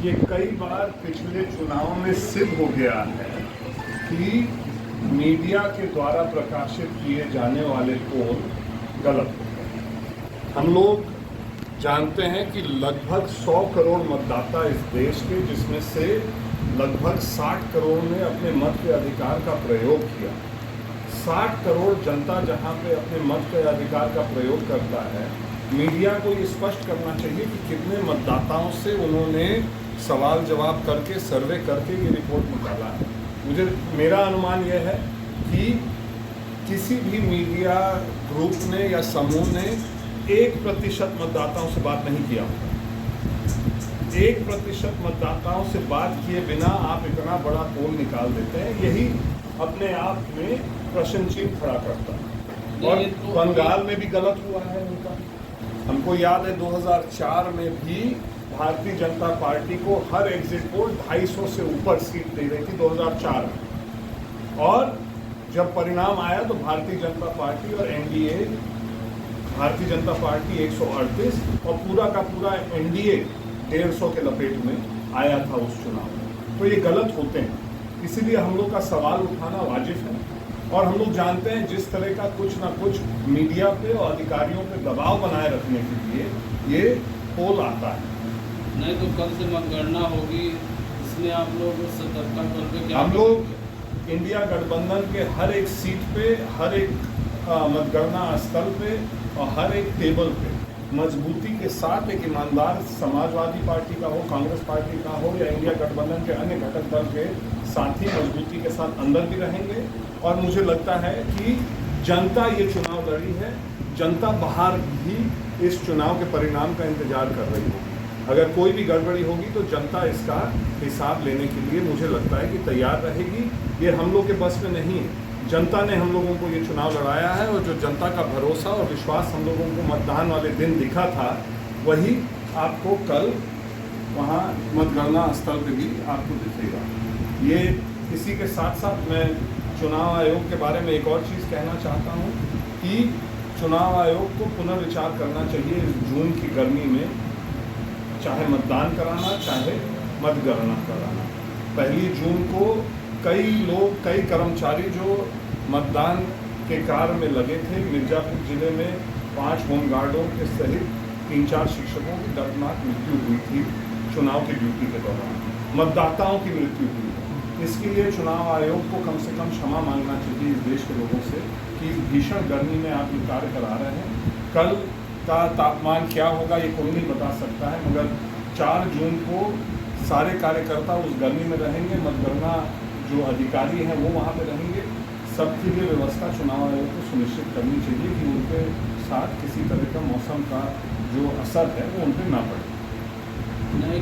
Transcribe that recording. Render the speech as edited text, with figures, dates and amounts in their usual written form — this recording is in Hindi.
ये कई बार पिछले चुनाव में सिद्ध हो गया है कि मीडिया के द्वारा प्रकाशित किए जाने वाले पोल गलत होते हैं। हम लोग जानते हैं कि लगभग 100 करोड़ मतदाता इस देश के, जिसमें से लगभग 60 करोड़ ने अपने मत के अधिकार का प्रयोग किया। 60 करोड़ जनता जहां पे अपने मत के अधिकार का प्रयोग करता है, मीडिया को ये स्पष्ट करना चाहिए कि कितने मतदाताओं से उन्होंने सवाल जवाब करके, सर्वे करके ये रिपोर्ट निकाला है। मेरा अनुमान यह है कि किसी भी मीडिया ग्रुप ने या समूह ने 1% मतदाताओं से बात नहीं किया। 1% मतदाताओं से बात किए बिना आप इतना बड़ा पोल निकाल देते हैं, यही अपने आप में प्रश्न चिन्ह खड़ा करता है। और बंगाल में भी गलत हुआ है उनका। हमको याद है 2004 में भी भारतीय जनता पार्टी को हर एग्जिट पोल 250 से ऊपर सीट दे रही थी 2004 में, और जब परिणाम आया तो भारतीय जनता पार्टी और एनडीए, भारतीय जनता पार्टी 138 और पूरा का पूरा एनडीए 150 के लपेट में आया था उस चुनाव में। तो ये गलत होते हैं, इसीलिए हम लोग का सवाल उठाना वाजिब है। और हम लोग जानते हैं जिस तरह का कुछ ना कुछ मीडिया पे और अधिकारियों पे दबाव बनाए रखने के लिए ये पोल आता है। नहीं तो कल से मतगणना होगी, इसमें आप लोग सतर्कता करके क्या? हम लोग इंडिया गठबंधन के हर एक सीट पे, हर एक मतगणना स्थल पे और हर एक टेबल पे मजबूती के साथ एक ईमानदार समाजवादी पार्टी का हो, कांग्रेस पार्टी का हो या इंडिया गठबंधन के अन्य घटक दल के साथी मजबूती के साथ अंदर भी रहेंगे। और मुझे लगता है कि जनता ये चुनाव लड़ी है, जनता बाहर भी इस चुनाव के परिणाम का इंतजार कर रही होगी। अगर कोई भी गड़बड़ी होगी तो जनता इसका हिसाब लेने के लिए मुझे लगता है कि तैयार रहेगी। ये हम लोग के बस में नहीं है। जनता ने हम लोगों को ये चुनाव लड़ाया है, और जो जनता का भरोसा और विश्वास हम लोगों को मतदान वाले दिन दिखा था, वही आपको कल वहाँ मतगणना स्थल पे भी आपको दिखेगा। ये इसी के साथ साथ मैं चुनाव आयोग के बारे में एक और चीज़ कहना चाहता हूँ कि चुनाव आयोग को पुनर्विचार करना चाहिए इस जून की गर्मी में, चाहे मतदान कराना चाहे मतगणना कराना। 1 जून को कई लोग, कई कर्मचारी जो मतदान के कार्य में लगे थे, मिर्जापुर जिले में 5 होमगार्डों के सहित 3-4 शिक्षकों की दर्दनाक मृत्यु हुई थी चुनाव की ड्यूटी के दौरान, मतदाताओं की मृत्यु हुई। इसके लिए चुनाव आयोग को कम से कम क्षमा मांगना चाहिए इस देश के लोगों से कि इस भीषण गर्मी में आप ये कार्य करा रहे हैं। कल का तापमान क्या होगा ये कोई नहीं बता सकता है, मगर 4 जून को सारे कार्यकर्ता उस गर्मी में रहेंगे, मतगणना जो अधिकारी हैं वो वहाँ पे रहेंगे। सबके लिए व्यवस्था चुनाव आयोग को सुनिश्चित करनी चाहिए कि उनके साथ किसी तरह का मौसम का जो असर है वो उन पर ना पड़े।